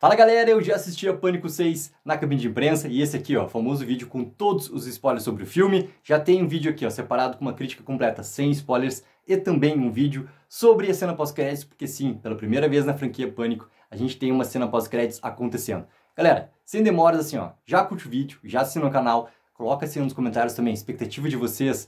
Fala galera, eu já assisti a Pânico 6 na cabine de imprensa e esse aqui, ó, famoso vídeo com todos os spoilers sobre o filme. Já tem um vídeo aqui, ó, separado com uma crítica completa, sem spoilers, e também um vídeo sobre a cena pós-créditos, porque sim, pela primeira vez na franquia Pânico, a gente tem uma cena pós-créditos acontecendo. Galera, sem demoras assim, ó, já curte o vídeo, já assina o canal, coloca assim nos comentários também a expectativa de vocês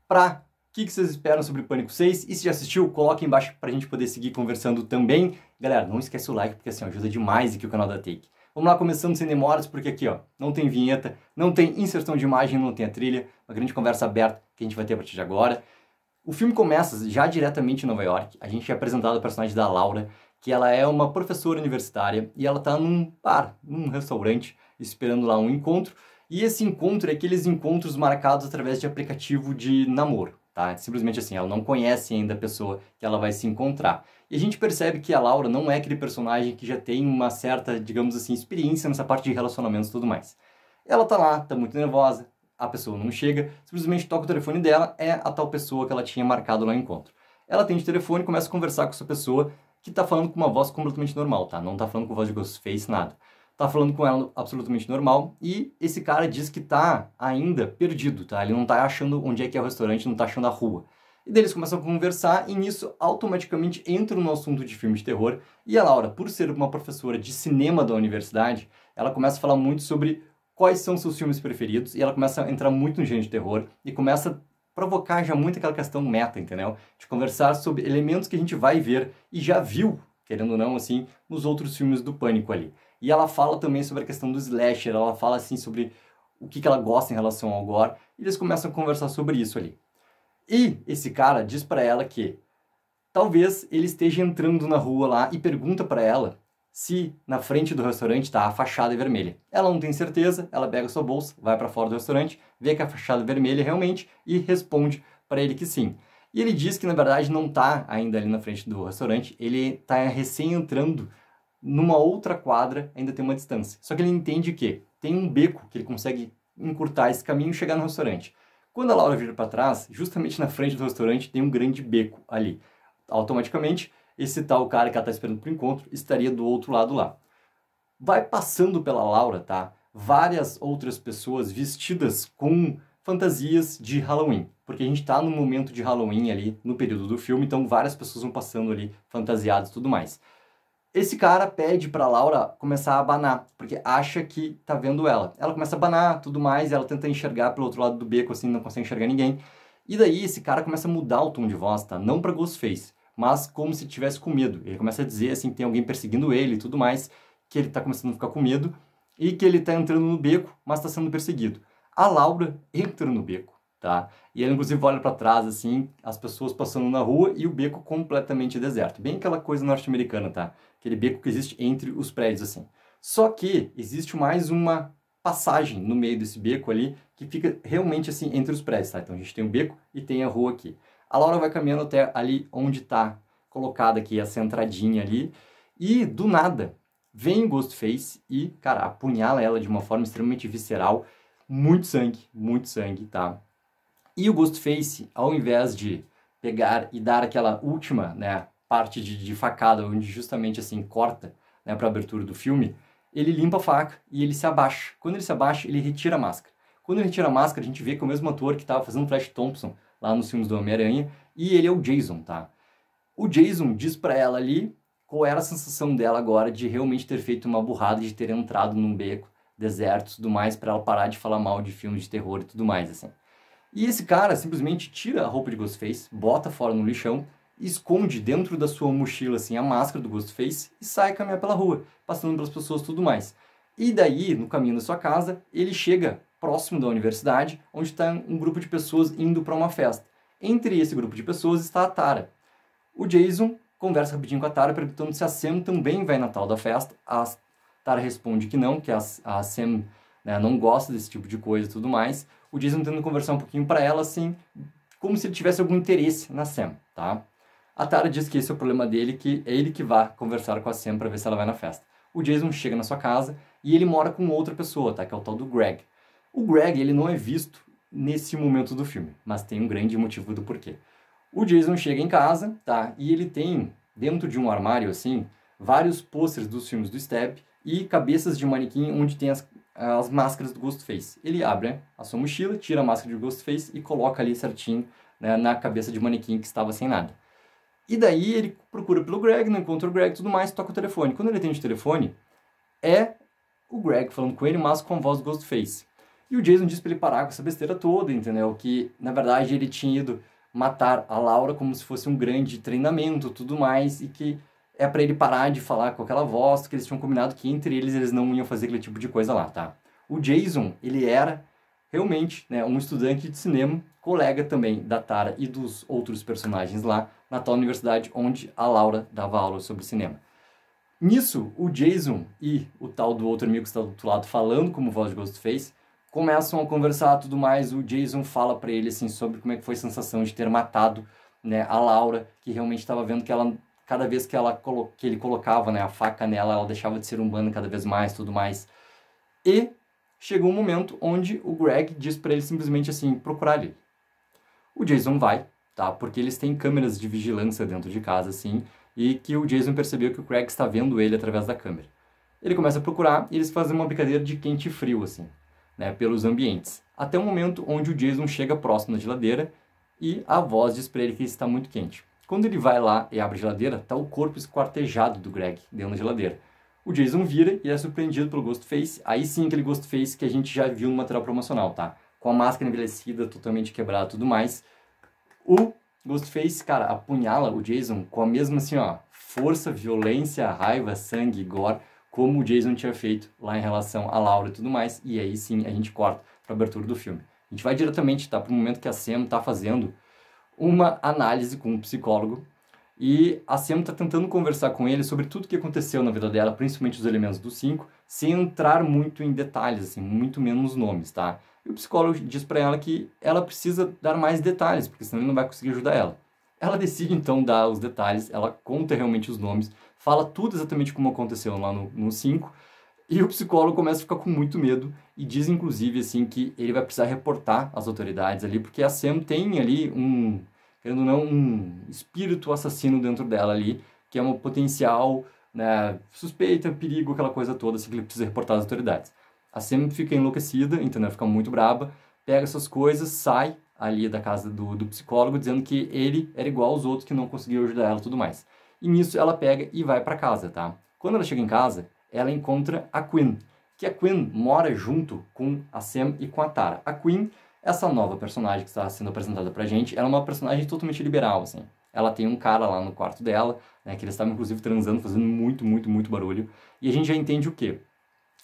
pra o que vocês esperam sobre Pânico 6? E se já assistiu, coloca aí embaixo pra gente poder seguir conversando também. Galera, não esquece o like, porque assim ajuda demais aqui o canal da Take. Vamos lá, começando sem demoras, porque aqui ó, não tem vinheta, não tem inserção de imagem, não tem a trilha, uma grande conversa aberta que a gente vai ter a partir de agora. O filme começa já diretamente em Nova York, a gente é apresentado o personagem da Laura, que ela é uma professora universitária e ela tá num bar, num restaurante, esperando lá um encontro. E esse encontro é aqueles encontros marcados através de aplicativo de namoro. Tá? Simplesmente assim, ela não conhece ainda a pessoa que ela vai se encontrar. E a gente percebe que a Laura não é aquele personagem que já tem uma certa, digamos assim, experiência nessa parte de relacionamentos e tudo mais. Ela tá lá, tá muito nervosa, a pessoa não chega, simplesmente toca o telefone dela, é a tal pessoa que ela tinha marcado lá no encontro. Ela atende o telefone e começa a conversar com essa pessoa que tá falando com uma voz completamente normal, tá? Não tá falando com voz de Ghostface, nada. Tá falando com ela absolutamente normal e esse cara diz que tá ainda perdido, tá? Ele não tá achando onde é que é o restaurante, não tá achando a rua. E daí eles começam a conversar e nisso automaticamente entram no assunto de filme de terror e a Laura, por ser uma professora de cinema da universidade, ela começa a falar muito sobre quais são seus filmes preferidos e ela começa a entrar muito no gênero de terror e começa a provocar já muito aquela questão meta, entendeu? De conversar sobre elementos que a gente vai ver e já viu, querendo ou não, assim, nos outros filmes do Pânico ali. E ela fala também sobre a questão do slasher, ela fala assim sobre o que ela gosta em relação ao gore, e eles começam a conversar sobre isso ali. E esse cara diz pra ela que talvez ele esteja entrando na rua lá e pergunta pra ela se na frente do restaurante tá a fachada vermelha. Ela não tem certeza, ela pega sua bolsa, vai pra fora do restaurante, vê que a fachada é vermelha realmente e responde pra ele que sim. E ele diz que na verdade não tá ainda ali na frente do restaurante, ele tá recém entrando numa outra quadra, ainda tem uma distância. Só que ele entende que tem um beco que ele consegue encurtar esse caminho e chegar no restaurante. Quando a Laura vira para trás, justamente na frente do restaurante tem um grande beco ali. Automaticamente, esse tal cara que ela está esperando para o encontro estaria do outro lado lá. Vai passando pela Laura, tá? Várias outras pessoas vestidas com fantasias de Halloween. Porque a gente está no momento de Halloween ali, no período do filme, então várias pessoas vão passando ali fantasiadas e tudo mais. Esse cara pede pra Laura começar a abanar, porque acha que tá vendo ela. Ela começa a abanar, tudo mais, ela tenta enxergar pelo outro lado do beco, assim, não consegue enxergar ninguém. E daí esse cara começa a mudar o tom de voz, tá? Não pra Ghostface, mas como se tivesse com medo. Ele começa a dizer, assim, que tem alguém perseguindo ele e tudo mais, que ele tá começando a ficar com medo, e que ele tá entrando no beco, mas tá sendo perseguido. A Laura entra no beco, tá? E ela, inclusive, olha pra trás, assim, as pessoas passando na rua e o beco completamente deserto. Bem aquela coisa norte-americana, tá? Aquele beco que existe entre os prédios, assim. Só que existe mais uma passagem no meio desse beco ali, que fica realmente, assim, entre os prédios, tá? Então a gente tem o beco e tem a rua aqui. A Laura vai caminhando até ali onde tá colocada aqui essa entradinha ali, e do nada vem o Ghostface e, cara, apunhala ela de uma forma extremamente visceral, muito sangue, tá? E o Ghostface, ao invés de pegar e dar aquela última, né, parte de facada, onde justamente assim corta, né, para a abertura do filme, ele limpa a faca e ele se abaixa. Quando ele se abaixa, ele retira a máscara. Quando ele retira a máscara, a gente vê que é o mesmo ator que estava fazendo o Flash Thompson lá nos filmes do Homem-Aranha, e ele é o Jason, tá? O Jason diz para ela ali qual era a sensação dela agora de realmente ter feito uma burrada, de ter entrado num beco, deserto e tudo mais, para ela parar de falar mal de filmes de terror e tudo mais, assim. E esse cara simplesmente tira a roupa de Ghostface, bota fora no lixão, esconde dentro da sua mochila assim a máscara do Ghostface e sai caminhar pela rua, passando pelas pessoas e tudo mais. E daí, no caminho da sua casa, ele chega próximo da universidade, onde está um grupo de pessoas indo para uma festa. Entre esse grupo de pessoas está a Tara. O Jason conversa rapidinho com a Tara, perguntando se a Sam também vai na tal da festa. A Tara responde que não, que a Sam, né, não gosta desse tipo de coisa e tudo mais. O Jason tentando conversar um pouquinho para ela, assim, como se ele tivesse algum interesse na Sam, tá? A Tara diz que esse é o problema dele, que é ele que vai conversar com a Sam para ver se ela vai na festa. O Jason chega na sua casa e ele mora com outra pessoa, tá? Que é o tal do Greg. O Greg, ele não é visto nesse momento do filme, mas tem um grande motivo do porquê. O Jason chega em casa, tá? E ele tem, dentro de um armário, assim, vários posters dos filmes do Stab e cabeças de manequim onde tem as máscaras do Ghostface. Ele abre, né, a sua mochila, tira a máscara de Ghostface e coloca ali certinho, né, na cabeça de manequim que estava sem nada. E daí ele procura pelo Greg, não encontra o Greg e tudo mais, toca o telefone. Quando ele atende o telefone, é o Greg falando com ele, mas com a voz do Ghostface. E o Jason diz pra ele parar com essa besteira toda, entendeu? Que, na verdade, ele tinha ido matar a Laura como se fosse um grande treinamento, tudo mais, e que é pra ele parar de falar com aquela voz, que eles tinham combinado que entre eles não iam fazer aquele tipo de coisa lá, tá? O Jason, ele era realmente, né, um estudante de cinema, colega também da Tara e dos outros personagens lá, na tal universidade onde a Laura dava aula sobre cinema. Nisso, o Jason e o tal do outro amigo que está do outro lado falando como voz de Ghostface, começam a conversar tudo mais. O Jason fala pra ele assim sobre como é que foi a sensação de ter matado, né, a Laura, que realmente estava vendo que ela, cada vez que ele colocava, né, a faca nela, ela deixava de ser humana cada vez mais, tudo mais. E chegou um momento onde o Greg diz pra ele simplesmente assim, procurar ele. O Jason vai, tá? Porque eles têm câmeras de vigilância dentro de casa, assim, e que o Jason percebeu que o Greg está vendo ele através da câmera. Ele começa a procurar e eles fazem uma brincadeira de quente e frio, assim, né, pelos ambientes. Até o momento onde o Jason chega próximo da geladeira e a voz diz pra ele que está muito quente. Quando ele vai lá e abre a geladeira, tá o corpo esquartejado do Greg dentro da geladeira. O Jason vira e é surpreendido pelo Ghostface, aí sim aquele Ghostface que a gente já viu no material promocional, tá? Com a máscara envelhecida, totalmente quebrada e tudo mais. O Ghostface, cara, apunhala o Jason com a mesma, assim, ó, força, violência, raiva, sangue, gore, como o Jason tinha feito lá em relação a Laura e tudo mais. E aí sim a gente corta para a abertura do filme. A gente vai diretamente, tá, para o momento que a Sam tá fazendo uma análise com um psicólogo. E a Sam tá tentando conversar com ele sobre tudo que aconteceu na vida dela, principalmente os elementos do 5, sem entrar muito em detalhes, assim, muito menos nomes, tá? E o psicólogo diz pra ela que ela precisa dar mais detalhes, porque senão ele não vai conseguir ajudar ela. Ela decide então dar os detalhes, ela conta realmente os nomes, fala tudo exatamente como aconteceu lá no 5, e o psicólogo começa a ficar com muito medo e diz inclusive assim que ele vai precisar reportar as autoridades ali, porque a Sam tem ali querendo ou não, um espírito assassino dentro dela ali, que é uma potencial, né, suspeita, perigo, aquela coisa toda, assim, que ele precisa reportar às autoridades. A Sam fica enlouquecida, entendeu? Fica muito braba, pega essas coisas, sai ali da casa do psicólogo, dizendo que ele era igual aos outros, que não conseguiu ajudar ela e tudo mais. E nisso ela pega e vai para casa, tá? Quando ela chega em casa, ela encontra a Quinn, que a Quinn mora junto com a Sam e com a Tara. A Quinn, essa nova personagem que está sendo apresentada pra gente, ela é uma personagem totalmente liberal, assim. Ela tem um cara lá no quarto dela, né, que eles estavam inclusive transando, fazendo muito, muito, muito barulho. E a gente já entende o quê?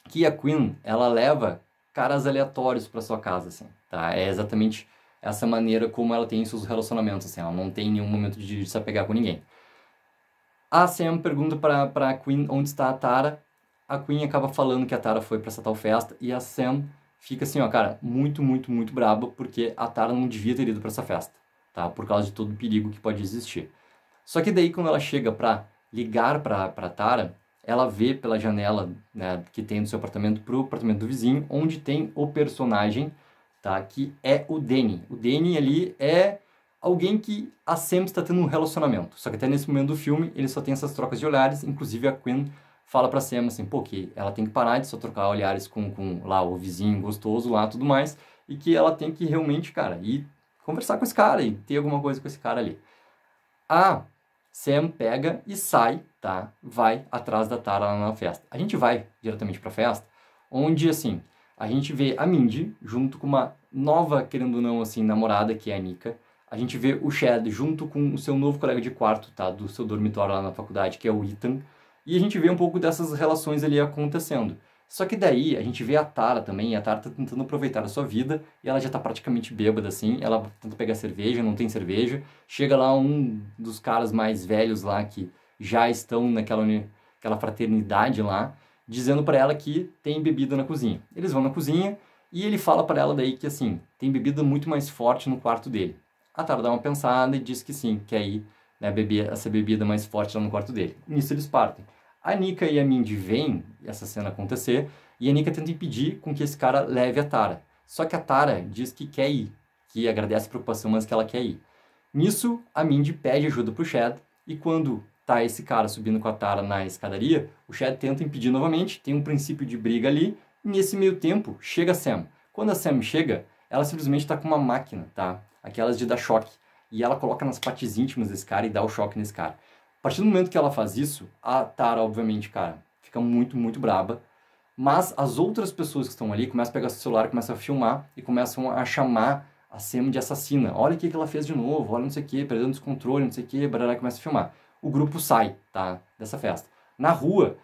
Que a Quinn, ela leva caras aleatórios pra sua casa, assim, tá? É exatamente essa maneira como ela tem seus relacionamentos, assim. Ela não tem nenhum momento de se apegar com ninguém. A Sam pergunta pra Quinn onde está a Tara. A Quinn acaba falando que a Tara foi pra essa tal festa e a Sam fica assim, ó, cara, muito, muito, muito braba porque a Tara não devia ter ido pra essa festa, tá? Por causa de todo o perigo que pode existir. Só que daí, quando ela chega pra ligar pra Tara, ela vê pela janela, né, que tem no seu apartamento pro apartamento do vizinho, onde tem o personagem, tá? Que é o Danny. O Danny ali é alguém que a Sam está tendo um relacionamento. Só que até nesse momento do filme, ele só tem essas trocas de olhares, inclusive a Quinn fala pra Sam assim, pô, que ela tem que parar de só trocar olhares com lá o vizinho gostoso lá, tudo mais, e que ela tem que realmente, cara, ir conversar com esse cara e ter alguma coisa com esse cara ali. A Sam pega e sai, tá? Vai atrás da Tara lá na festa. A gente vai diretamente pra festa, onde, assim, a gente vê a Mindy junto com uma nova, querendo ou não, assim, namorada, que é a Nika. A gente vê o Chad junto com o seu novo colega de quarto, tá? Do seu dormitório lá na faculdade, que é o Ethan. E a gente vê um pouco dessas relações ali acontecendo. Só que daí a gente vê a Tara também, e a Tara tá tentando aproveitar a sua vida, e ela já tá praticamente bêbada, assim, ela tenta pegar cerveja, não tem cerveja. Chega lá um dos caras mais velhos lá, que já estão naquela fraternidade lá, dizendo pra ela que tem bebida na cozinha. Eles vão na cozinha, e ele fala pra ela daí que, assim, tem bebida muito mais forte no quarto dele. A Tara dá uma pensada e diz que sim, quer ir, né, beber essa bebida mais forte lá no quarto dele. Nisso eles partem. A Nika e a Mindy veem essa cena acontecer e a Nika tenta impedir com que esse cara leve a Tara. Só que a Tara diz que quer ir, que agradece a preocupação, mas que ela quer ir. Nisso, a Mindy pede ajuda pro Chad e quando tá esse cara subindo com a Tara na escadaria, o Chad tenta impedir novamente, tem um princípio de briga ali, e nesse meio tempo chega a Sam. Quando a Sam chega, ela simplesmente tá com uma máquina, tá? Aquelas de dar choque. E ela coloca nas partes íntimas desse cara e dá o choque nesse cara. A partir do momento que ela faz isso, a Tara, obviamente, cara, fica muito, muito braba. Mas as outras pessoas que estão ali começam a pegar seu celular, começam a filmar e começam a chamar a Sam de assassina. Olha o que ela fez de novo, olha não sei o que, perdendo descontrole, não sei o que, barará, começa a filmar. O grupo sai, tá, dessa festa. Na rua,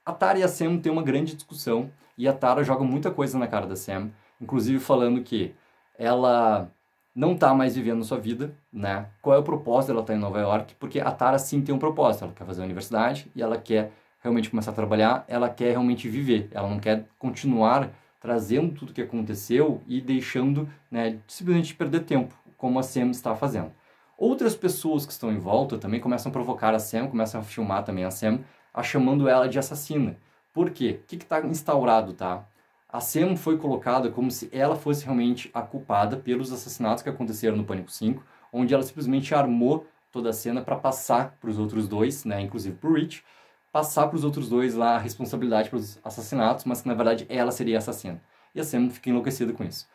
a Tara e a Sam têm uma grande discussão e a Tara joga muita coisa na cara da Sam, inclusive falando que ela não tá mais vivendo sua vida, né? Qual é o propósito dela estar em Nova York? Porque a Tara sim tem um propósito, ela quer fazer a universidade e ela quer realmente começar a trabalhar, ela quer realmente viver, ela não quer continuar trazendo tudo que aconteceu e deixando, né, simplesmente perder tempo, como a Sam está fazendo. Outras pessoas que estão em volta também começam a provocar a Sam, começam a filmar também a Sam, chamando ela de assassina. Por quê? O que está instaurado, tá? A Sam foi colocada como se ela fosse realmente a culpada pelos assassinatos que aconteceram no Pânico 5, onde ela simplesmente armou toda a cena para passar para os outros dois, né, inclusive para o Rich, passar para os outros dois lá a responsabilidade pelos assassinatos, mas que na verdade ela seria a assassina. E a Sam fica enlouquecida com isso.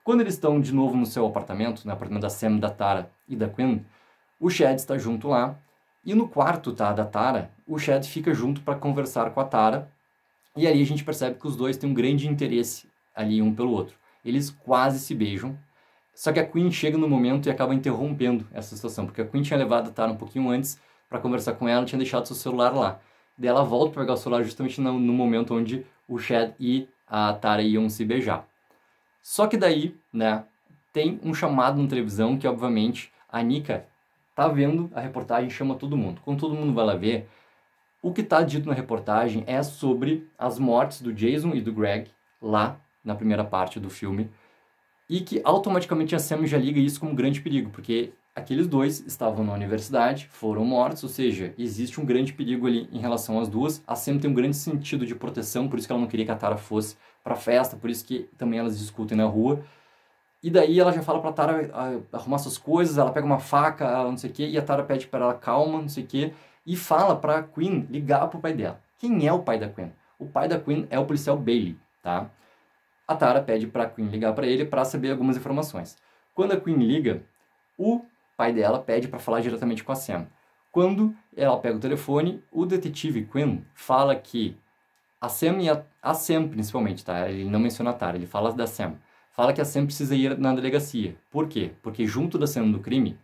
Quando eles estão de novo no seu apartamento, no apartamento da Sam, da Tara e da Quinn, o Chad está junto lá. E no quarto, tá, da Tara, o Chad fica junto para conversar com a Tara. E ali a gente percebe que os dois têm um grande interesse ali um pelo outro. Eles quase se beijam. Só que a Quinn chega no momento e acaba interrompendo essa situação, porque a Quinn tinha levado a Tara um pouquinho antes para conversar com ela, tinha deixado seu celular lá. Daí ela volta para pegar o celular justamente no momento onde o Chad e a Tara iam se beijar. Só que daí, né, tem um chamado na televisão que, obviamente, a Nika tá vendo a reportagem e chama todo mundo. Quando todo mundo vai lá ver, o que tá dito na reportagem é sobre as mortes do Jason e do Greg, lá na primeira parte do filme, e que automaticamente a Sam já liga isso como um grande perigo, porque aqueles dois estavam na universidade, foram mortos, ou seja, existe um grande perigo ali em relação às duas. A Sam tem um grande sentido de proteção, por isso que ela não queria que a Tara fosse pra festa, por isso que também elas discutem na rua. E daí ela já fala pra Tara arrumar suas coisas, ela pega uma faca, ela não sei o quê, e a Tara pede pra ela calma, não sei o quê, e fala pra Quinn ligar pro pai dela. Quem é o pai da Quinn? O pai da Quinn é o policial Bailey, tá? A Tara pede pra Quinn ligar pra ele pra saber algumas informações. Quando a Quinn liga, o pai dela pede pra falar diretamente com a Sam. Quando ela pega o telefone, o detetive Quinn fala que a Sam a Sam principalmente, tá? Ele não menciona a Tara, ele fala da Sam. Fala que a Sam precisa ir na delegacia. Por quê? Porque junto da cena do crime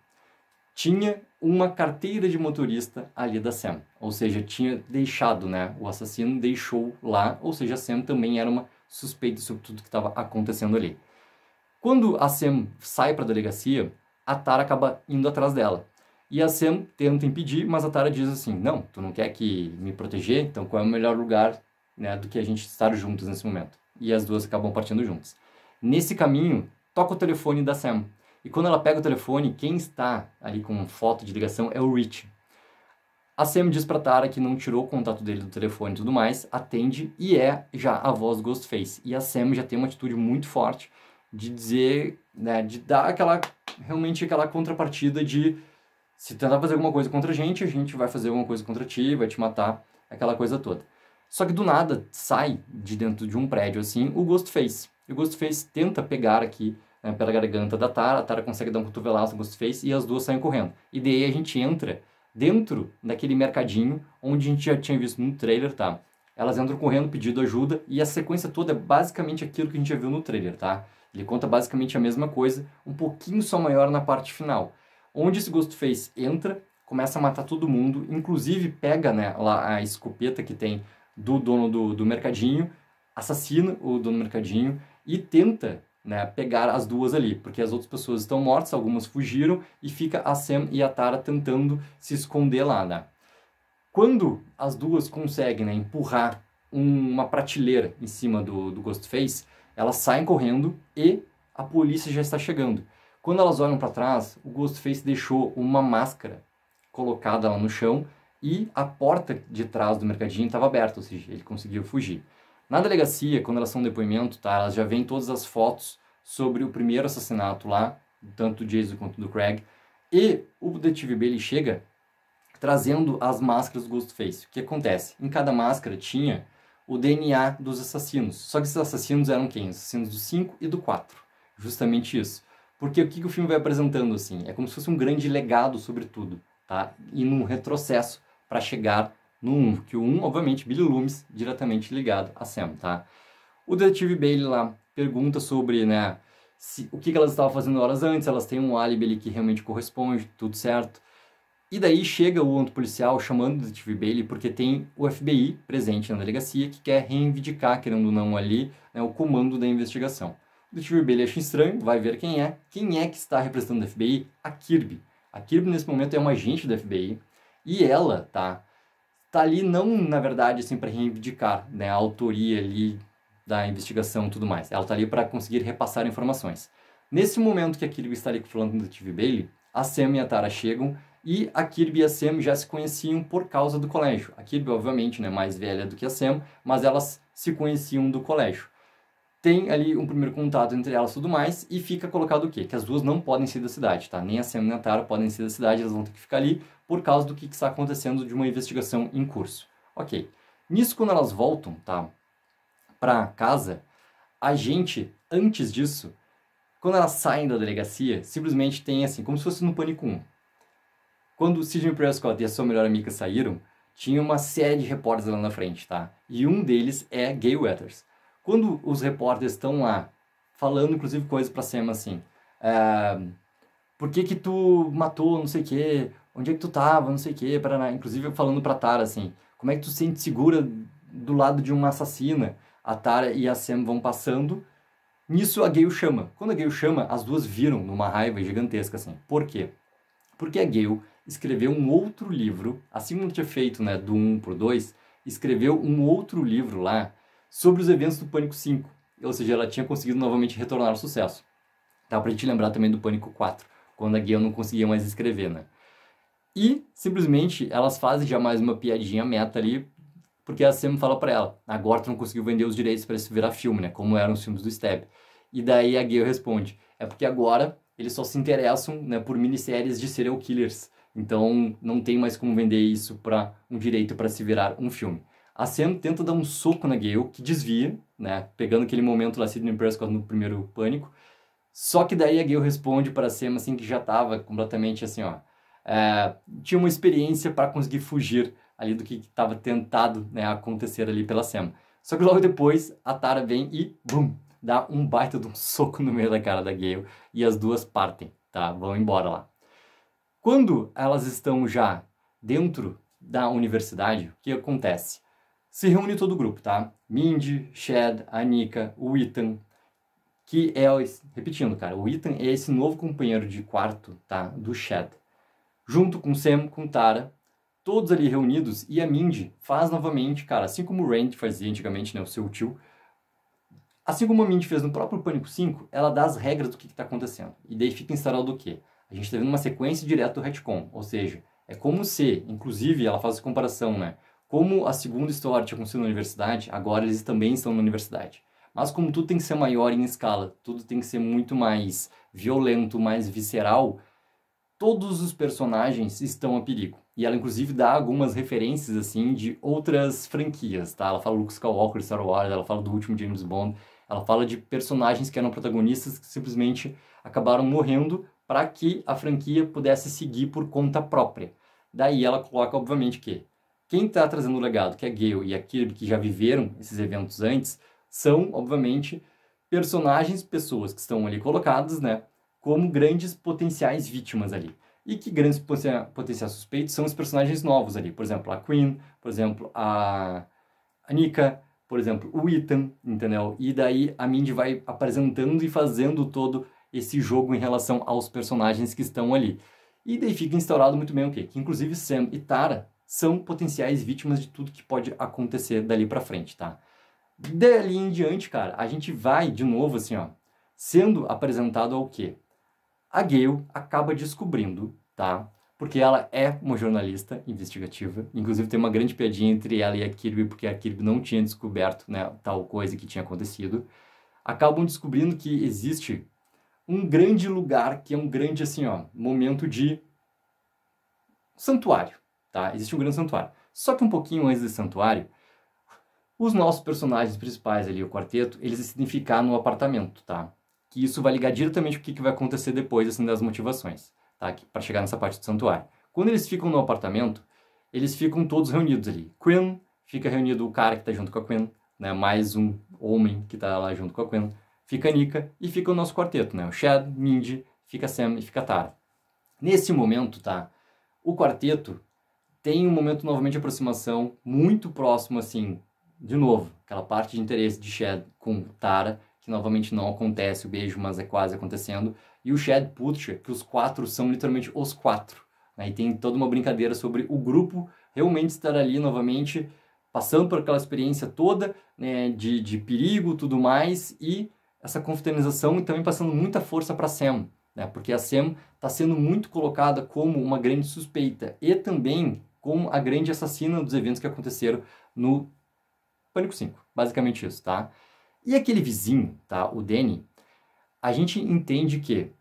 tinha uma carteira de motorista ali da Sam. Ou seja, tinha deixado, né? O assassino deixou lá, ou seja, a Sam também era uma suspeita sobre tudo que estava acontecendo ali. Quando a Sam sai para a delegacia, a Tara acaba indo atrás dela. E a Sam tenta impedir, mas a Tara diz assim, não, tu não quer que me proteger? Então qual é o melhor lugar, né, do que a gente estar juntos nesse momento? E as duas acabam partindo juntas. Nesse caminho, toca o telefone da Sam. E quando ela pega o telefone, quem está ali com foto de ligação é o Rich. A Sam diz pra Tara que não tirou o contato dele do telefone e tudo mais, atende e é já a voz do Ghostface. E a Sam já tem uma atitude muito forte de dizer, né, de dar realmente aquela contrapartida de se tentar fazer alguma coisa contra a gente vai fazer alguma coisa contra ti, vai te matar, aquela coisa toda. Só que do nada sai de dentro de um prédio assim o Ghostface. E o Ghostface tenta pegar aqui, né, pela garganta da Tara, a Tara consegue dar um cotovelaço no Ghostface e as duas saem correndo. E daí a gente entra dentro daquele mercadinho onde a gente já tinha visto no trailer, tá? Elas entram correndo pedindo ajuda e a sequência toda é basicamente aquilo que a gente já viu no trailer, tá? Ele conta basicamente a mesma coisa, um pouquinho só maior na parte final. Onde esse Ghostface entra, começa a matar todo mundo, inclusive pega, né, lá a escopeta que tem do dono do mercadinho, assassina o dono do mercadinho e tenta, né, pegar as duas ali, porque as outras pessoas estão mortas, algumas fugiram e fica a Sam e a Tara tentando se esconder lá, né? Quando as duas conseguem, né, empurrar uma prateleira em cima do Ghostface, elas saem correndo e a polícia já está chegando. Quando elas olham para trás, o Ghostface deixou uma máscara colocada lá no chão e a porta de trás do mercadinho estava aberta, ou seja, ele conseguiu fugir. Na delegacia, quando elas são no depoimento, tá, elas já veem todas as fotos sobre o primeiro assassinato lá, tanto do Jason quanto do Craig, e o detetive Bailey chega trazendo as máscaras do Ghostface. O que acontece? Em cada máscara tinha o DNA dos assassinos. Só que esses assassinos eram quem? Os assassinos do 5 e do 4. Justamente isso. Porque o que o filme vai apresentando, assim? É como se fosse um grande legado sobre tudo, tá? E num retrocesso para chegar no 1. Que o 1, obviamente, Billy Loomis, diretamente ligado a Sam, tá? O detetive Bailey lá pergunta sobre, né, o que elas estavam fazendo horas antes, elas têm um álibi ali que realmente corresponde, tudo certo. E daí chega o outro policial chamando o detetive Bailey porque tem o FBI presente na delegacia que quer reivindicar, querendo ou não ali, né, o comando da investigação. O detetive Bailey acha estranho, vai ver quem é. Quem é que está representando o FBI? A Kirby. A Kirby, nesse momento, é uma agente do FBI e ela tá ali não, na verdade, assim, para reivindicar, né, a autoria ali da investigação e tudo mais. Ela tá ali para conseguir repassar informações. Nesse momento que a Kirby está ali falando com o detetive Bailey, a Sam e a Tara chegam e a Kirby e a Sam já se conheciam por causa do colégio. A Kirby, obviamente, né, mais velha do que a Sam, mas elas se conheciam do colégio. Tem ali um primeiro contato entre elas e tudo mais, e fica colocado o quê? Que as duas não podem ser da cidade, tá? Nem a Sam nem a Tara podem ser da cidade, elas vão ter que ficar ali por causa do que está acontecendo de uma investigação em curso. Ok. Nisso, quando elas voltam, tá, pra casa, a gente, antes disso, quando elas saem da delegacia, simplesmente tem assim, como se fosse no Pânico 1. Quando o Sidney Prescott e a sua melhor amiga saíram, tinha uma série de repórteres lá na frente, tá? E um deles é Gay Weathers. Quando os repórteres estão lá, falando inclusive coisas pra Sam assim, por que tu matou, não sei o quê, onde é que tu tava, não sei o quê, Paraná. Inclusive falando pra Tara assim, como é que tu se sente segura do lado de uma assassina? A Tara e a Sam vão passando, nisso a Gale chama. Quando a Gale chama, as duas viram numa raiva gigantesca assim. Por quê? Porque a Gale escreveu um outro livro, assim como tinha feito, né, do 1 pro 2, escreveu um outro livro lá sobre os eventos do Pânico 5. Ou seja, ela tinha conseguido novamente retornar ao sucesso. Dá pra gente lembrar também do Pânico 4, quando a Gale não conseguia mais escrever, né? E, simplesmente, elas fazem já mais uma piadinha meta ali, porque a Sam fala pra ela, agora tu não conseguiu vender os direitos pra isso virar filme, né? Como eram os filmes do Stab. E daí a Gale responde, é porque agora eles só se interessam, né, por minisséries de serial killers. Então não tem mais como vender isso para um direito para se virar um filme. A Sam tenta dar um soco na Gale, que desvia, né, pegando aquele momento lá Sidney Prescott no primeiro Pânico. Só que daí a Gale responde para a Sam assim que já estava completamente assim, ó, tinha uma experiência para conseguir fugir ali do que estava tentado, né, acontecer ali pela Sam. Só que logo depois a Tara vem e bum, dá um baita de um soco no meio da cara da Gale e as duas partem, tá? Vão embora lá. Quando elas estão já dentro da universidade, o que acontece? Se reúne todo o grupo, tá? Mindy, Chad, Anika, o Ethan, que é, repetindo, cara, o Ethan é esse novo companheiro de quarto, tá? Do Chad. Junto com Sam, com Tara, todos ali reunidos, e a Mindy faz novamente, cara, assim como o Randy fazia antigamente, né? O seu tio. Assim como a Mindy fez no próprio Pânico 5, ela dá as regras do que está acontecendo. E daí fica instaurado o quê? A gente está vendo uma sequência direta do retcon. Ou seja, é como se, inclusive, ela faz a comparação, né? Como a segunda história tinha acontecido na universidade, agora eles também estão na universidade. Mas como tudo tem que ser maior em escala, tudo tem que ser muito mais violento, mais visceral, todos os personagens estão a perigo. E ela, inclusive, dá algumas referências, assim, de outras franquias, tá? Ela fala do Luke Skywalker, Star Wars, ela fala do último James Bond. Ela fala de personagens que eram protagonistas que simplesmente acabaram morrendo para que a franquia pudesse seguir por conta própria. Daí ela coloca, obviamente, que quem está trazendo o legado, que é a Gale e a Kirby, que já viveram esses eventos antes, são, obviamente, personagens, pessoas que estão ali colocadas, né, como grandes potenciais vítimas ali. E que grandes potenciais suspeitos são os personagens novos ali. Por exemplo, a Queen, por exemplo, a Anika, por exemplo, o Ethan, entendeu? E daí a Mindy vai apresentando e fazendo todo esse jogo em relação aos personagens que estão ali. E daí fica instaurado muito bem o quê? Que inclusive Sam e Tara são potenciais vítimas de tudo que pode acontecer dali pra frente, tá? Dali em diante, cara, a gente vai de novo assim, ó, sendo apresentado ao quê? A Gale acaba descobrindo, tá? Porque ela é uma jornalista investigativa. Inclusive tem uma grande piadinha entre ela e a Kirby, porque a Kirby não tinha descoberto, né, tal coisa que tinha acontecido. Acabam descobrindo que existe um grande lugar, que é um grande, assim, ó, momento de santuário, tá? Existe um grande santuário. Só que um pouquinho antes desse santuário, os nossos personagens principais ali, o quarteto, eles decidem ficar no apartamento, tá? Que isso vai ligar diretamente com o que vai acontecer depois, assim, das motivações, tá? Para chegar nessa parte do santuário. Quando eles ficam no apartamento, eles ficam todos reunidos ali. Quinn, fica reunido o cara que tá junto com a Quinn, né? Mais um homem que tá lá junto com a Quinn. Fica a Nika e fica o nosso quarteto, né? O Chad, Mindy, fica Sam e fica Tara. Nesse momento, tá? O quarteto tem um momento novamente de aproximação muito próximo, assim, de novo, aquela parte de interesse de Chad com Tara, que novamente não acontece o beijo, mas é quase acontecendo. E o Chad puxa que os quatro são literalmente os quatro. Né? E tem toda uma brincadeira sobre o grupo realmente estar ali novamente, passando por aquela experiência toda, né, de perigo e tudo mais, e essa confraternização e também passando muita força para Sam, né, porque a Sam está sendo muito colocada como uma grande suspeita e também como a grande assassina dos eventos que aconteceram no Pânico 5, basicamente isso, tá? E aquele vizinho, tá, o Danny, a gente entende que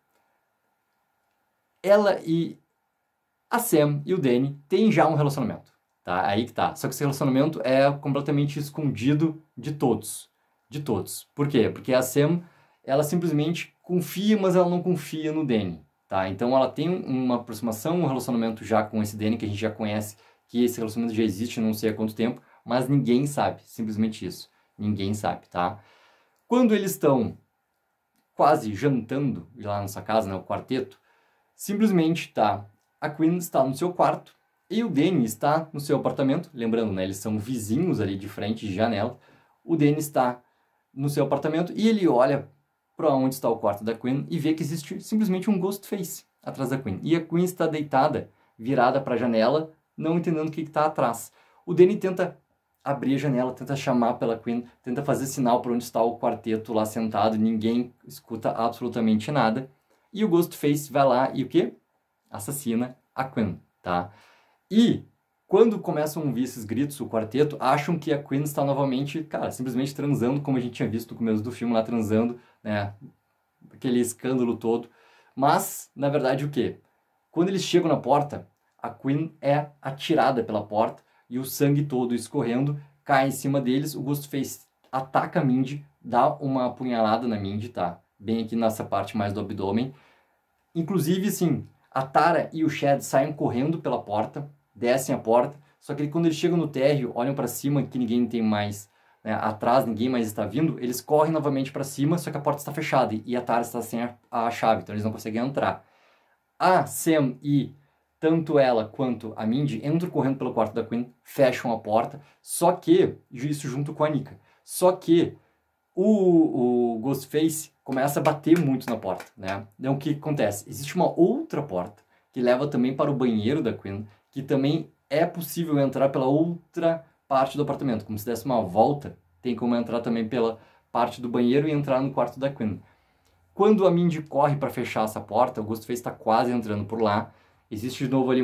ela e a Sam e o Danny têm já um relacionamento, tá? Aí que tá. Só que esse relacionamento é completamente escondido de todos. De todos. Por quê? Porque a Sam, ela simplesmente confia, mas ela não confia no Danny, tá? Então ela tem uma aproximação, um relacionamento já com esse Danny, que a gente já conhece, que esse relacionamento já existe, não sei há quanto tempo, mas ninguém sabe, simplesmente isso. Ninguém sabe, tá? Quando eles estão quase jantando lá nessa casa, né, o quarteto, simplesmente tá, a Quinn está no seu quarto e o Danny está no seu apartamento. Lembrando, né, eles são vizinhos ali de frente de janela. O Danny está no seu apartamento e ele olha para onde está o quarto da Quinn e vê que existe simplesmente um ghost face atrás da Quinn. E a Quinn está deitada, virada para a janela, não entendendo o que está atrás. O Danny tenta abrir a janela, tenta chamar pela Quinn, tenta fazer sinal para onde está o quarteto lá sentado, ninguém escuta absolutamente nada. E o Ghostface vai lá e o quê? Assassina a Quinn, tá? E quando começam a ouvir esses gritos, o quarteto, acham que a Quinn está novamente, cara, simplesmente transando, como a gente tinha visto no começo do filme, lá transando, né? Aquele escândalo todo. Mas, na verdade, o quê? Quando eles chegam na porta, a Quinn é atirada pela porta e o sangue todo escorrendo cai em cima deles. O Ghostface ataca a Mindy, dá uma apunhalada na Mindy, tá? Bem aqui nessa parte mais do abdômen. Inclusive, sim, a Tara e o Chad saem correndo pela porta, descem a porta, só que quando eles chegam no térreo, olham para cima, que ninguém tem mais, né, atrás, ninguém mais está vindo, eles correm novamente para cima, só que a porta está fechada e a Tara está sem a chave, então eles não conseguem entrar. A Sam e tanto ela quanto a Mindy entram correndo pelo quarto da Quinn, fecham a porta, só que, isso junto com a Nika, só que o Ghostface começa a bater muito na porta, né? Então o que acontece? Existe uma outra porta que leva também para o banheiro da Quinn, que também é possível entrar pela outra parte do apartamento, como se desse uma volta, tem como entrar também pela parte do banheiro e entrar no quarto da Quinn. Quando a Mindy corre para fechar essa porta, o Ghostface está quase entrando por lá, existe de novo ali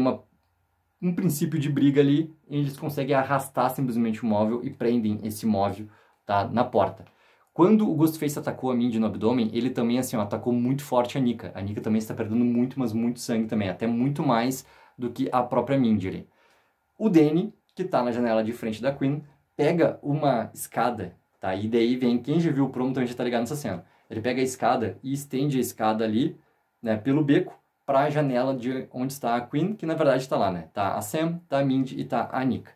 um princípio de briga ali, e eles conseguem arrastar simplesmente o móvel e prendem esse móvel, tá, na porta. Quando o Ghostface atacou a Mindy no abdômen, ele também, assim, ó, atacou muito forte a Nika. A Nika também está perdendo muito, mas muito sangue também. Até muito mais do que a própria Mindy ali. O Danny, que está na janela de frente da Quinn, pega uma escada, tá? E daí vem, quem já viu o promo também já tá ligado nessa cena. Ele pega a escada e estende a escada ali, né, pelo beco, para a janela de onde está a Quinn, que na verdade está lá, né? Tá a Sam, tá a Mindy e tá a Nika.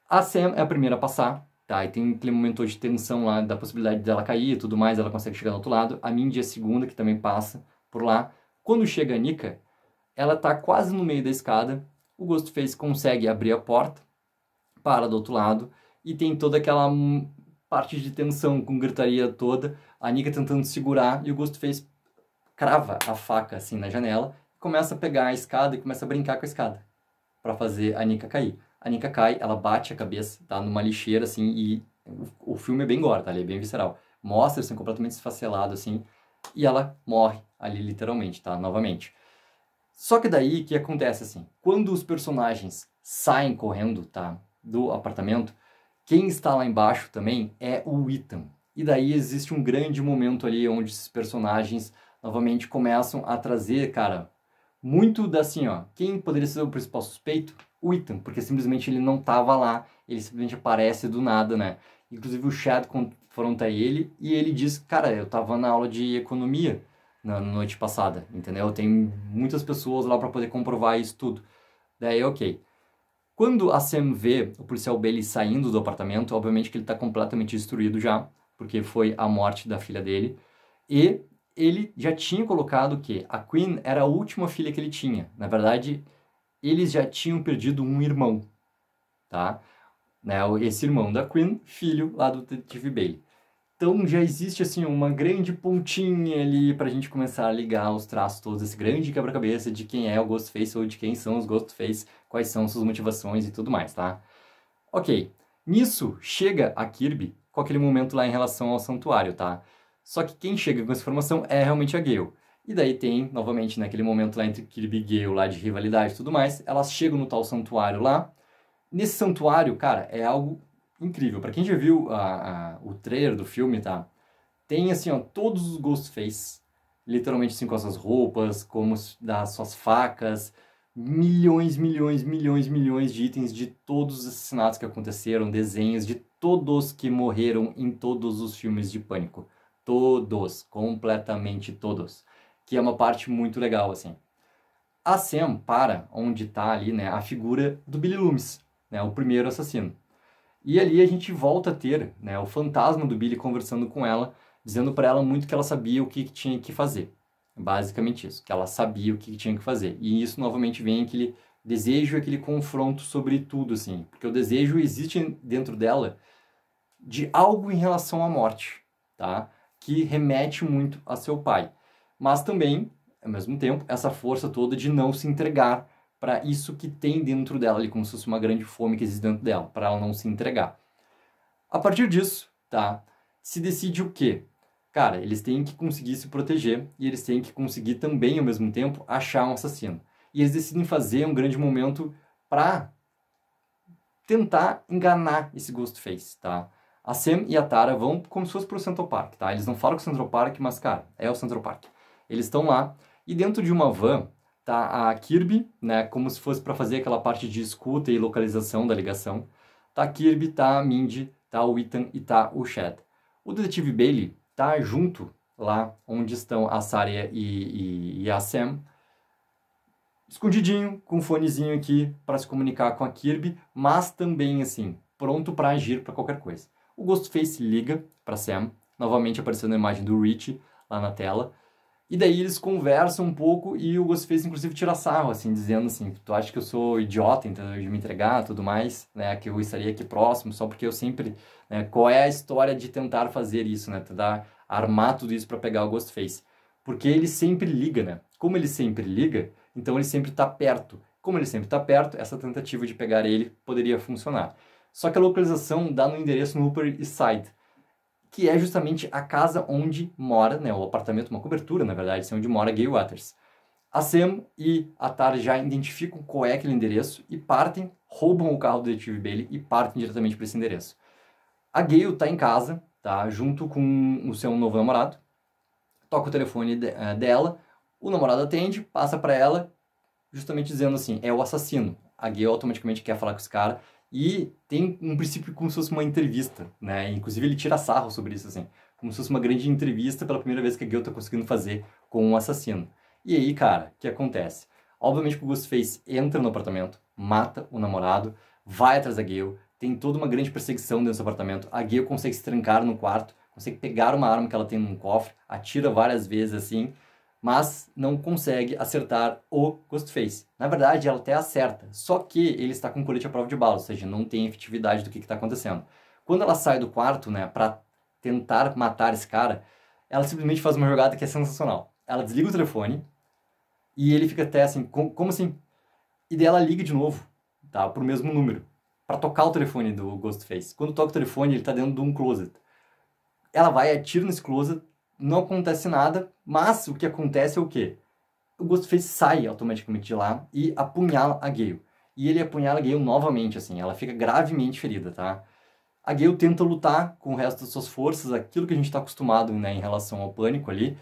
A Sam é a primeira a passar. Tá, e tem aquele momento de tensão lá, da possibilidade dela cair e tudo mais, ela consegue chegar do outro lado. A Mindy é a segunda, que também passa por lá. Quando chega a Nika, ela tá quase no meio da escada, o Ghostface consegue abrir a porta, para do outro lado, e tem toda aquela parte de tensão, com gritaria toda, a Nika tentando segurar, e o Ghostface crava a faca assim na janela, começa a pegar a escada e começa a brincar com a escada, para fazer a Nika cair. A Nika cai, ela bate a cabeça, tá, numa lixeira, assim, e o filme é bem gore, tá, ele é bem visceral. Mostra, assim, completamente esfacelado, assim, e ela morre ali, literalmente, tá, novamente. Só que daí, o que acontece, assim, quando os personagens saem correndo, tá, do apartamento, quem está lá embaixo também é o Ethan. E daí existe um grande momento ali, onde esses personagens, novamente, começam a trazer, cara, muito da, assim, ó, quem poderia ser o principal suspeito? o Ethan, porque simplesmente ele não tava lá, ele simplesmente aparece do nada, né? Inclusive o Chad confronta ele e ele diz, cara, eu tava na aula de economia na noite passada, entendeu? Tem muitas pessoas lá para poder comprovar isso tudo. Daí, ok. Quando a Sam vê o policial Bailey saindo do apartamento, obviamente que ele tá completamente destruído já, porque foi a morte da filha dele, e ele já tinha colocado que a Quinn era a última filha que ele tinha. Na verdade, eles já tinham perdido um irmão, tá? Né? Esse irmão da Quinn, filho lá do detetive Bailey. Então já existe assim uma grande pontinha ali pra gente começar a ligar os traços todos, esse grande quebra-cabeça de quem é o Ghostface ou de quem são os Ghostface, quais são suas motivações e tudo mais, tá? Ok, nisso chega a Kirby com aquele momento lá em relação ao santuário, tá? Só que quem chega com essa informação é realmente a Gale. E daí tem, novamente, naquele momento lá entre Kirby e Gale, lá de rivalidade e tudo mais, elas chegam no tal santuário lá. Nesse santuário, cara, é algo incrível. Pra quem já viu o trailer do filme, tá? Tem, assim, ó, todos os Ghostface, literalmente, assim, com as suas roupas, como das suas facas, milhões, milhões, milhões, milhões de itens de todos os assassinatos que aconteceram, desenhos de todos que morreram em todos os filmes de Pânico. Todos, completamente todos. Que é uma parte muito legal, assim. A Sam para onde tá ali, né, a figura do Billy Loomis, né, o primeiro assassino. E ali a gente volta a ter, né, o fantasma do Billy conversando com ela, dizendo para ela muito que ela sabia o que tinha que fazer. Basicamente isso, que ela sabia o que tinha que fazer. E isso novamente vem aquele desejo, aquele confronto sobre tudo, assim. Porque o desejo existe dentro dela de algo em relação à morte, tá? Que remete muito a seu pai. Mas também, ao mesmo tempo, essa força toda de não se entregar para isso que tem dentro dela, ali, como se fosse uma grande fome que existe dentro dela, para ela não se entregar. A partir disso, tá? Se decide o quê? Cara, eles têm que conseguir se proteger e eles têm que conseguir também, ao mesmo tempo, achar um assassino. E eles decidem fazer um grande momento para tentar enganar esse Ghostface, tá? A Sam e a Tara vão como se fosse pro Central Park, tá? Eles não falam que é o Central Park, mas, cara, é o Central Park. Eles estão lá e dentro de uma van tá a Kirby, né? Como se fosse para fazer aquela parte de escuta e localização da ligação. Tá a Kirby, tá a Mindy, tá o Ethan e tá o Chad. O detetive Bailey tá junto lá onde estão a Sarah e a Sam, escondidinho, com um fonezinho aqui para se comunicar com a Kirby, mas também, assim, pronto para agir para qualquer coisa. O Ghostface liga para Sam, novamente aparecendo a imagem do Rich lá na tela, e daí eles conversam um pouco e o Ghostface, inclusive, tira sarro, assim, dizendo assim, tu acha que eu sou idiota, entendeu, de me entregar, tudo mais, né, que eu estaria aqui próximo, só porque eu sempre, né, qual é a história de tentar fazer isso, né, tentar armar tudo isso para pegar o Ghostface? Porque ele sempre liga, né, como ele sempre liga, então ele sempre está perto. Como ele sempre está perto, essa tentativa de pegar ele poderia funcionar. Só que a localização dá no endereço no Upper East Side, que é justamente a casa onde mora, né, o apartamento, uma cobertura, na verdade, assim, onde mora Gale Waters. A Sam e a Tara já identificam qual é aquele endereço e partem, roubam o carro do detetive Bailey e partem diretamente para esse endereço. A Gale está em casa, tá, junto com o seu novo namorado, toca o telefone dela, o namorado atende, passa para ela, justamente dizendo assim, é o assassino. A Gale automaticamente quer falar com esse cara e tem um princípio como se fosse uma entrevista, né? Inclusive ele tira sarro sobre isso, assim, como se fosse uma grande entrevista pela primeira vez que a Gale tá conseguindo fazer com um assassino. E aí, cara, o que acontece? Obviamente que o Ghostface entra no apartamento, mata o namorado, vai atrás da Gale, tem toda uma grande perseguição dentro do apartamento, a Gale consegue se trancar no quarto, consegue pegar uma arma que ela tem num cofre, atira várias vezes assim, mas não consegue acertar o Ghostface. Na verdade, ela até acerta, só que ele está com colete à prova de bala, ou seja, não tem efetividade do que está acontecendo. Quando ela sai do quarto, né, para tentar matar esse cara, ela simplesmente faz uma jogada que é sensacional. Ela desliga o telefone e ele fica até assim, como assim? E daí ela liga de novo, tá, pro mesmo número, para tocar o telefone do Ghostface. Quando toca o telefone, ele está dentro de um closet. Ela vai, atira nesse closet, não acontece nada, mas o que acontece é o quê? O Ghostface sai automaticamente de lá e apunhala a Gale. E ele apunhala a Gale novamente, assim, ela fica gravemente ferida, tá? A Gale tenta lutar com o resto das suas forças, aquilo que a gente está acostumado, né, em relação ao pânico ali.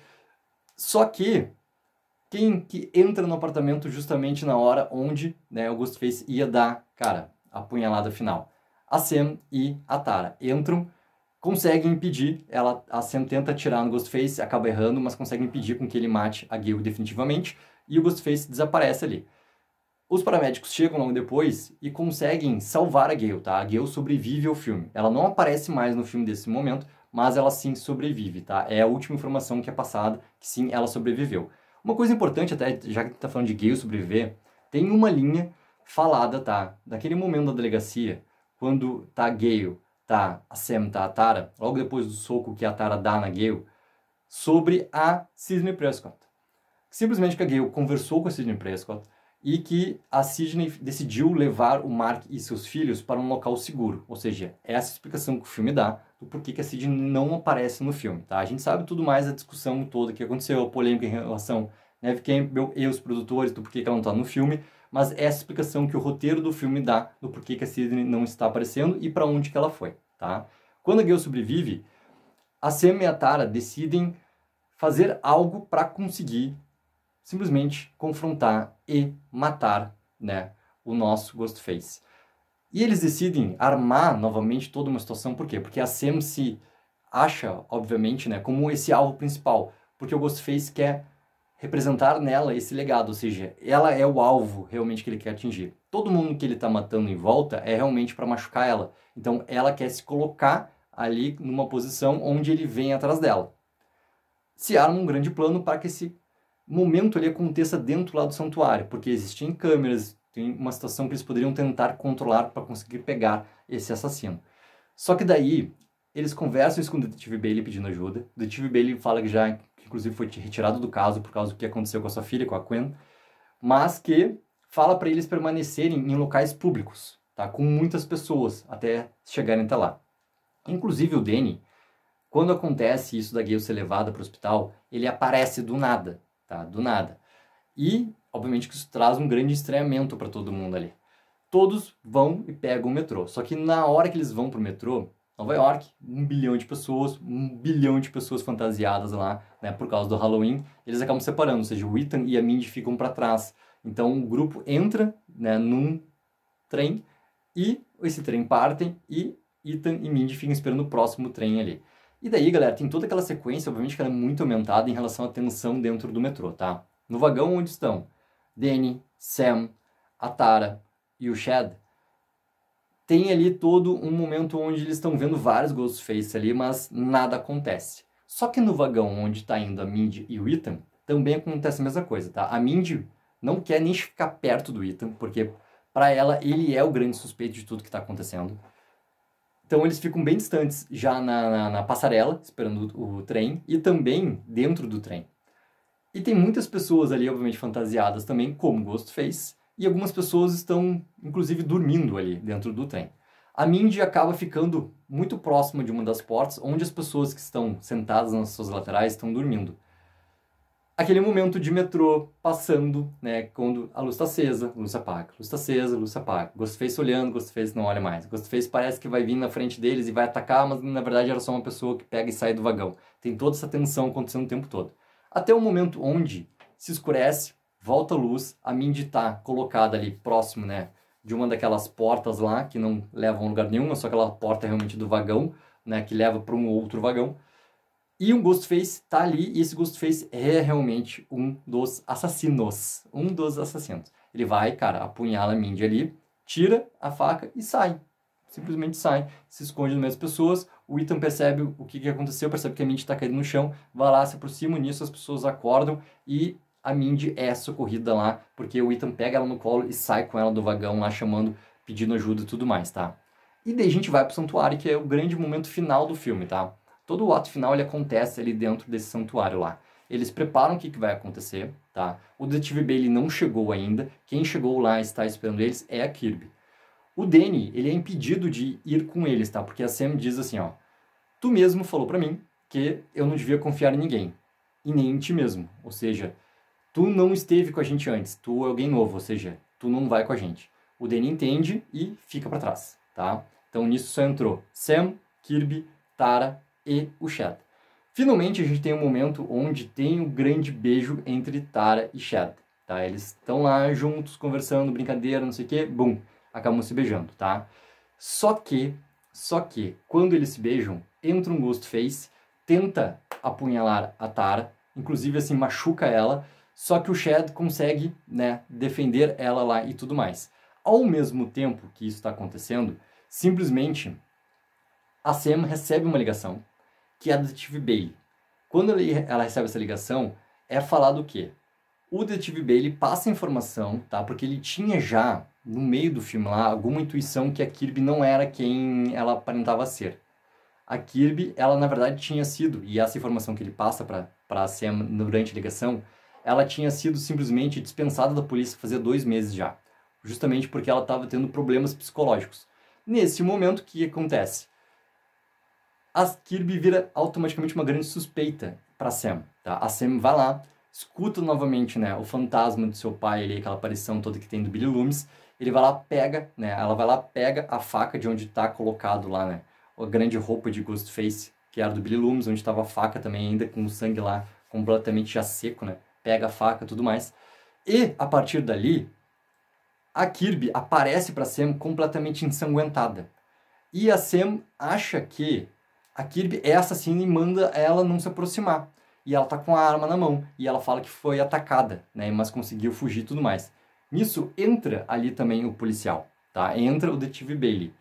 Só que Quem que entra no apartamento justamente na hora onde, né, o Ghostface ia dar, cara, a punhalada final? A Sam e a Tara entram, conseguem impedir, a Sam tenta atirar no Ghostface, acaba errando, mas consegue impedir com que ele mate a Gale definitivamente, e o Ghostface desaparece ali. Os paramédicos chegam logo depois e conseguem salvar a Gale, tá? A Gale sobrevive ao filme. Ela não aparece mais no filme desse momento, mas ela sim sobrevive, tá? É a última informação que é passada, que sim, ela sobreviveu. Uma coisa importante até, já que tá falando de Gale sobreviver, tem uma linha falada, tá? Daquele momento da delegacia, quando tá a Gale, tá a Sam, tá a Tara, logo depois do soco que a Tara dá na Gale, sobre a Sidney Prescott. Simplesmente que a Gale conversou com a Sidney Prescott e que a Sidney decidiu levar o Mark e seus filhos para um local seguro. Ou seja, essa explicação que o filme dá do porquê que a Sidney não aparece no filme, tá? A gente sabe tudo mais, a discussão toda que aconteceu, a polêmica em relação a Neve Campbell e os produtores do porquê que ela não está no filme, mas essa explicação que o roteiro do filme dá do porquê que a Sidney não está aparecendo e para onde que ela foi, tá? Quando a Gale sobrevive, a Sam e a Tara decidem fazer algo para conseguir simplesmente confrontar e matar, né, o nosso Ghostface. E eles decidem armar novamente toda uma situação, por quê? Porque a Sam se acha, obviamente, né, como esse alvo principal, porque o Ghostface quer representar nela esse legado, ou seja, ela é o alvo realmente que ele quer atingir. Todo mundo que ele está matando em volta é realmente para machucar ela. Então ela quer se colocar ali numa posição onde ele vem atrás dela. Se arma um grande plano para que esse momento ali aconteça dentro lá do santuário, porque existem câmeras, tem uma situação que eles poderiam tentar controlar para conseguir pegar esse assassino. Só que daí, eles conversam isso com o detetive Bailey pedindo ajuda. O detetive Bailey fala que já, inclusive, foi retirado do caso por causa do que aconteceu com a sua filha, com a Gwen, mas que fala para eles permanecerem em locais públicos, tá? Com muitas pessoas, até chegarem até lá. Inclusive o Danny, quando acontece isso da Gale ser levada para o hospital, ele aparece do nada, tá? Do nada. E, obviamente, que isso traz um grande estranhamento para todo mundo ali. Todos vão e pegam o metrô. Só que na hora que eles vão pro metrô, Nova York, 1 bilhão de pessoas fantasiadas lá, né, por causa do Halloween, eles acabam separando, ou seja, o Ethan e a Mindy ficam para trás. Então o grupo entra, né, num trem e esse trem partem e Ethan e Mindy ficam esperando o próximo trem ali. E daí, galera, tem toda aquela sequência, obviamente que ela é muito aumentada em relação à tensão dentro do metrô, tá? No vagão onde estão Danny, Sam, a Tara e o Chad, tem ali todo um momento onde eles estão vendo vários Ghostface ali, mas nada acontece. Só que no vagão onde está indo a Mindy e o Ethan, também acontece a mesma coisa, tá? A Mindy não quer nem ficar perto do Ethan, porque para ela ele é o grande suspeito de tudo que está acontecendo. Então eles ficam bem distantes já na passarela, esperando o trem, e também dentro do trem. E tem muitas pessoas ali, obviamente, fantasiadas também, como Ghostface, e algumas pessoas estão, inclusive, dormindo ali dentro do trem. A Mindy acaba ficando muito próxima de uma das portas, onde as pessoas que estão sentadas nas suas laterais estão dormindo. Aquele momento de metrô passando, né, quando a luz está acesa, luz apaga, luz está acesa, luz apaga. Ghostface olhando, Ghostface não olha mais. Ghostface parece que vai vir na frente deles e vai atacar, mas na verdade era só uma pessoa que pega e sai do vagão. Tem toda essa tensão acontecendo o tempo todo. Até o momento onde se escurece, volta a luz, a Mindy está colocada ali próximo, né, de uma daquelas portas lá, que não levam a lugar nenhum, é só aquela porta realmente do vagão, né, que leva para um outro vagão. E um Ghostface tá ali, e esse Ghostface é realmente um dos assassinos. Um dos assassinos. Ele vai, cara, apunhala a Mindy ali, tira a faca e sai. Simplesmente sai, se esconde no meio das pessoas. O Ethan percebe o que aconteceu, percebe que a Mindy tá caindo no chão, vai lá, se aproxima, nisso as pessoas acordam e a Mindy é socorrida lá, porque o Ethan pega ela no colo e sai com ela do vagão lá, chamando, pedindo ajuda e tudo mais, tá? E daí a gente vai pro santuário, que é o grande momento final do filme, tá? Todo o ato final ele acontece ali dentro desse santuário lá. Eles preparam o que vai acontecer, tá? O detetive Bailey não chegou ainda. Quem chegou lá e está esperando eles é a Kirby. O Danny, ele é impedido de ir com eles, tá? Porque a Sam diz assim, ó: tu mesmo falou pra mim que eu não devia confiar em ninguém. E nem em ti mesmo. Ou seja, tu não esteve com a gente antes. Tu é alguém novo, ou seja, tu não vai com a gente. O Danny entende e fica pra trás, tá? Então nisso só entrou Sam, Kirby, Tara e o Chad. Finalmente, a gente tem um momento onde tem um grande beijo entre Tara e Chad, tá? Eles estão lá juntos, conversando, brincadeira, não sei o quê, bum, acabam se beijando, tá? Só que, quando eles se beijam, entra um Ghostface, tenta apunhalar a Tara, inclusive, assim, machuca ela, só que o Chad consegue, né, defender ela lá e tudo mais. Ao mesmo tempo que isso está acontecendo, simplesmente a Sam recebe uma ligação, que é a detetive Bailey. Quando ela recebe essa ligação, é falado o quê? O detetive Bailey passa a informação, tá? Porque ele tinha já, no meio do filme lá, alguma intuição que a Kirby não era quem ela aparentava ser. A Kirby, ela na verdade tinha sido, e essa informação que ele passa para a Sam durante a ligação, ela tinha sido simplesmente dispensada da polícia fazia 2 meses já. Justamente porque ela estava tendo problemas psicológicos. Nesse momento, o que acontece? A Kirby vira automaticamente uma grande suspeita para Sam, tá? A Sam vai lá, escuta novamente, né, o fantasma do seu pai, ali, aquela aparição toda que tem do Billy Loomis. Ele vai lá, pega, né, ela vai lá, pega a faca de onde está colocado lá, né, a grande roupa de Ghostface, que era do Billy Loomis, onde estava a faca também ainda com o sangue lá completamente já seco, né? Pega a faca e tudo mais. E, a partir dali, a Kirby aparece para Sam completamente ensanguentada. E a Sam acha que a Kirby é assassina e manda ela não se aproximar. E ela tá com a arma na mão. E ela fala que foi atacada, né? Mas conseguiu fugir e tudo mais. Nisso, entra ali também o policial, tá? Entra o detetive Bailey.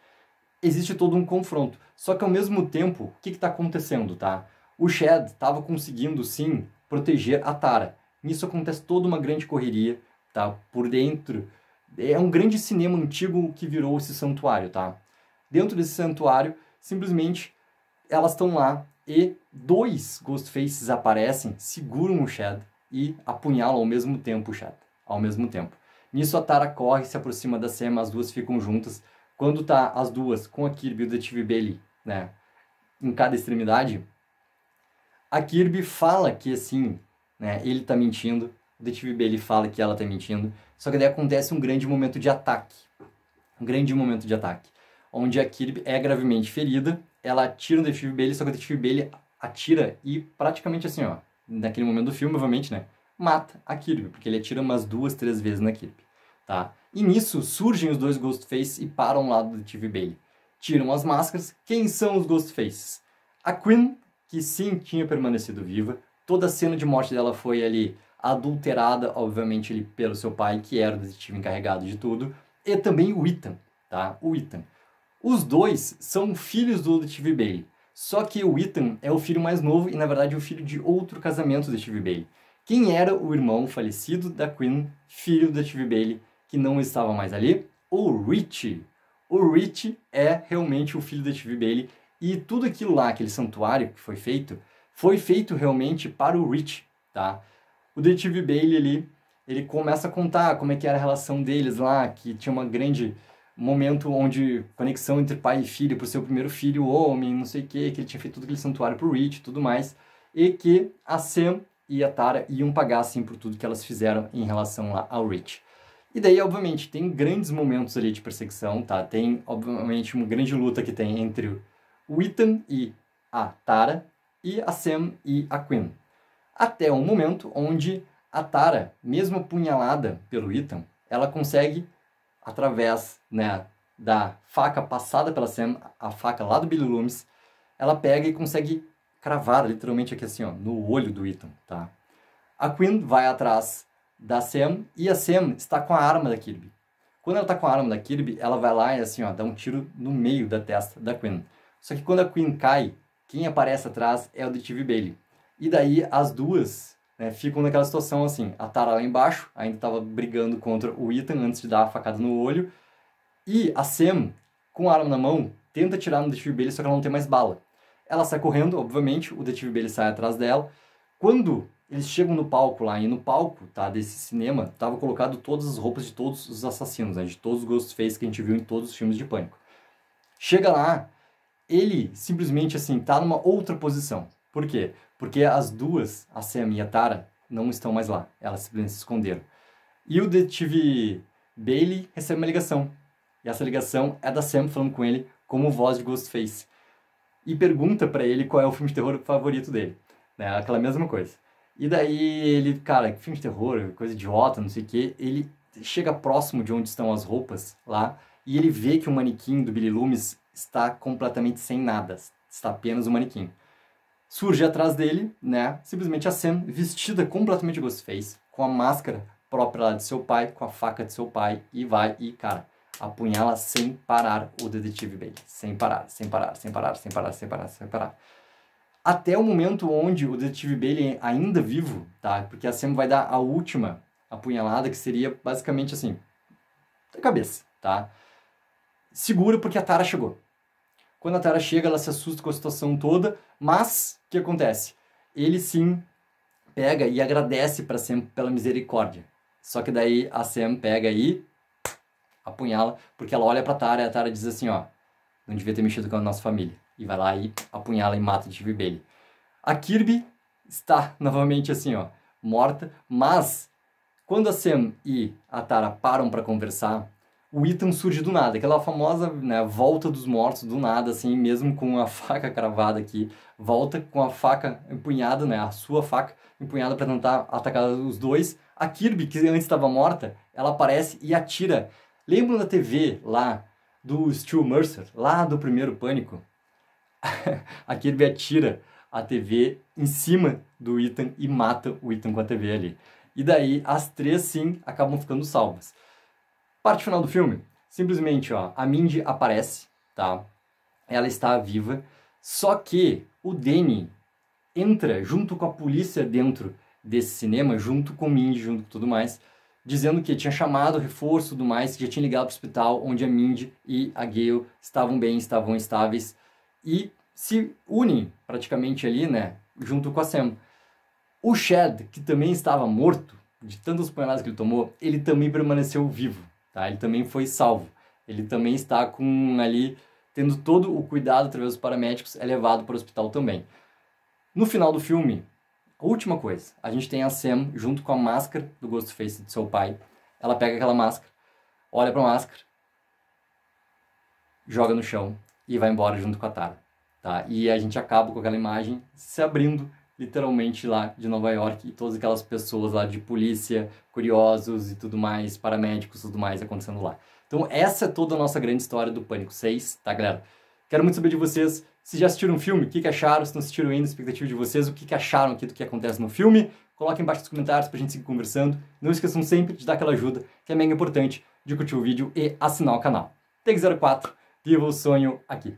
Existe todo um confronto. Só que ao mesmo tempo, o que está acontecendo, tá? O Chad estava conseguindo, sim, proteger a Tara. Nisso acontece toda uma grande correria, tá? Por dentro. É um grande cinema antigo que virou esse santuário, tá? Dentro desse santuário, simplesmente, elas estão lá e 2 Ghostfaces aparecem, seguram o Chad e apunhalam ao mesmo tempo o Chad. Ao mesmo tempo. Nisso a Tara corre, se aproxima da Sam, as duas ficam juntas. Quando tá as duas com a Kirby e o detetive Bailey, né, em cada extremidade, a Kirby fala que assim, né, ele tá mentindo, o detetive Bailey fala que ela tá mentindo, só que daí acontece um grande momento de ataque. Um grande momento de ataque. Onde a Kirby é gravemente ferida, ela atira no detetive Bailey, só que o detetive Bailey atira e praticamente assim, ó, naquele momento do filme, obviamente, né, mata a Kirby, porque ele atira umas 2, 3 vezes na Kirby, tá? E nisso surgem os 2 Ghostfaces e param lá do detetive Bailey. Tiram as máscaras. Quem são os Ghostfaces? A Quinn, que sim tinha permanecido viva. Toda a cena de morte dela foi ali adulterada, obviamente, ali, pelo seu pai, que era o detetive encarregado de tudo. E também o Ethan, tá? O Ethan. Os 2 são filhos do detetive Bailey. Só que o Ethan é o filho mais novo e, na verdade, é o filho de outro casamento do detetive Bailey. Quem era o irmão falecido da Quinn, filho do detetive Bailey, que não estava mais ali? O Rich. O Rich é realmente o filho do detetive Bailey e tudo aquilo lá, aquele santuário que foi feito realmente para o Rich, tá? O detetive Bailey ali, ele começa a contar como é que era a relação deles lá, que tinha uma grande momento onde conexão entre pai e filho, por ser o primeiro filho homem, não sei o que ele tinha feito todo aquele santuário pro Rich e tudo mais, e que a Sam e a Tara iam pagar, assim, por tudo que elas fizeram em relação lá ao Rich. E daí, obviamente, tem grandes momentos ali de perseguição, tá? Tem, obviamente, uma grande luta que tem entre o Ethan e a Tara, e a Sam e a Quinn. Até um momento onde a Tara, mesmo apunhalada pelo Ethan, ela consegue, através, né, da faca passada pela Sam, a faca lá do Billy Loomis, ela pega e consegue cravar, literalmente aqui assim, ó, no olho do Ethan, tá? A Quinn vai atrás da Sam e a Sam está com a arma da Kirby. Quando ela está com a arma da Kirby, ela vai lá e assim, ó, dá um tiro no meio da testa da Quinn. Só que quando a Quinn cai, quem aparece atrás é o detetive Bailey. E daí as duas, né, ficam naquela situação assim, a Tara lá embaixo, ainda estava brigando contra o Ethan antes de dar a facada no olho, e a Sam, com a arma na mão, tenta atirar no detetive Bailey, só que ela não tem mais bala. Ela sai correndo, obviamente, o detetive Bailey sai atrás dela. Quando eles chegam no palco lá, e no palco, tá, desse cinema, tava colocado todas as roupas de todos os assassinos, né, de todos os Ghostface que a gente viu em todos os filmes de Pânico. Chega lá, ele simplesmente, assim, tá numa outra posição. Por quê? Porque as duas, a Sam e a Tara, não estão mais lá. Elas simplesmente se esconderam. E o detetive Bailey recebe uma ligação. E essa ligação é da Sam falando com ele como voz de Ghostface. e pergunta pra ele qual é o filme de terror favorito dele, né? Aquela mesma coisa. E daí ele, cara, que filme de terror, coisa idiota, não sei o quê. Ele chega próximo de onde estão as roupas lá e ele vê que o manequim do Billy Loomis está completamente sem nada, está apenas um manequim. Surge atrás dele, né, simplesmente a Sam, vestida completamente Ghostface, com a máscara própria lá de seu pai, com a faca de seu pai, e vai e, cara, apunhala sem parar o detetive Bailey. Sem parar, sem parar, sem parar, sem parar, sem parar, sem parar. Até o momento onde o detetive Bailey é ainda vivo, tá? Porque a Sam vai dar a última apunhalada, que seria basicamente assim, da cabeça, tá? Segura porque a Tara chegou. Quando a Tara chega, ela se assusta com a situação toda, mas o que acontece? Ele sim pega e agradece para Sam pela misericórdia. Só que daí a Sam pega e apunhala, porque ela olha pra Tara e a Tara diz assim, ó, não devia ter mexido com a nossa família. E vai lá e apunhala e mata o detetive Bailey. A Kirby está novamente assim, ó, morta, mas quando a Sam e a Tara param para conversar, o Ethan surge do nada, aquela famosa, né, volta dos mortos do nada, assim, mesmo com a faca cravada aqui, volta com a faca empunhada, né, a sua faca empunhada para tentar atacar os dois. A Kirby, que antes estava morta, ela aparece e atira. Lembram da TV lá do Stu Mercer, lá do primeiro Pânico? A Kirby atira a TV em cima do Ethan e mata o Ethan com a TV ali. E daí as três sim acabam ficando salvas. Parte final do filme, simplesmente, ó, a Mindy aparece, tá? Ela está viva, só que o Danny entra junto com a polícia dentro desse cinema, junto com o Mindy, junto com tudo mais, dizendo que tinha chamado reforço e tudo mais, que já tinha ligado para o hospital, onde a Mindy e a Gale estavam bem, estavam estáveis, e se unem praticamente ali, né, junto com a Sam. O Chad, que também estava morto, de tantas punhaladas que ele tomou, ele também permaneceu vivo, tá? Ele também foi salvo. Ele também está com ali, tendo todo o cuidado através dos paramédicos, é levado para o hospital também. No final do filme, a última coisa, a gente tem a Sam junto com a máscara do Ghostface de seu pai. Ela pega aquela máscara, olha para a máscara, joga no chão e vai embora junto com a Tara, tá? E a gente acaba com aquela imagem se abrindo literalmente lá de Nova York e todas aquelas pessoas lá de polícia, curiosos e tudo mais, paramédicos e tudo mais acontecendo lá. Então essa é toda a nossa grande história do Pânico 6, tá, galera? Quero muito saber de vocês, se já assistiram o filme, o que acharam, se não assistiram ainda, a expectativa de vocês, o que acharam aqui do que acontece no filme. Coloquem embaixo nos comentários pra gente seguir conversando. Não esqueçam sempre de dar aquela ajuda, que é mega importante, de curtir o vídeo e assinar o canal. Take04, viva o sonho aqui!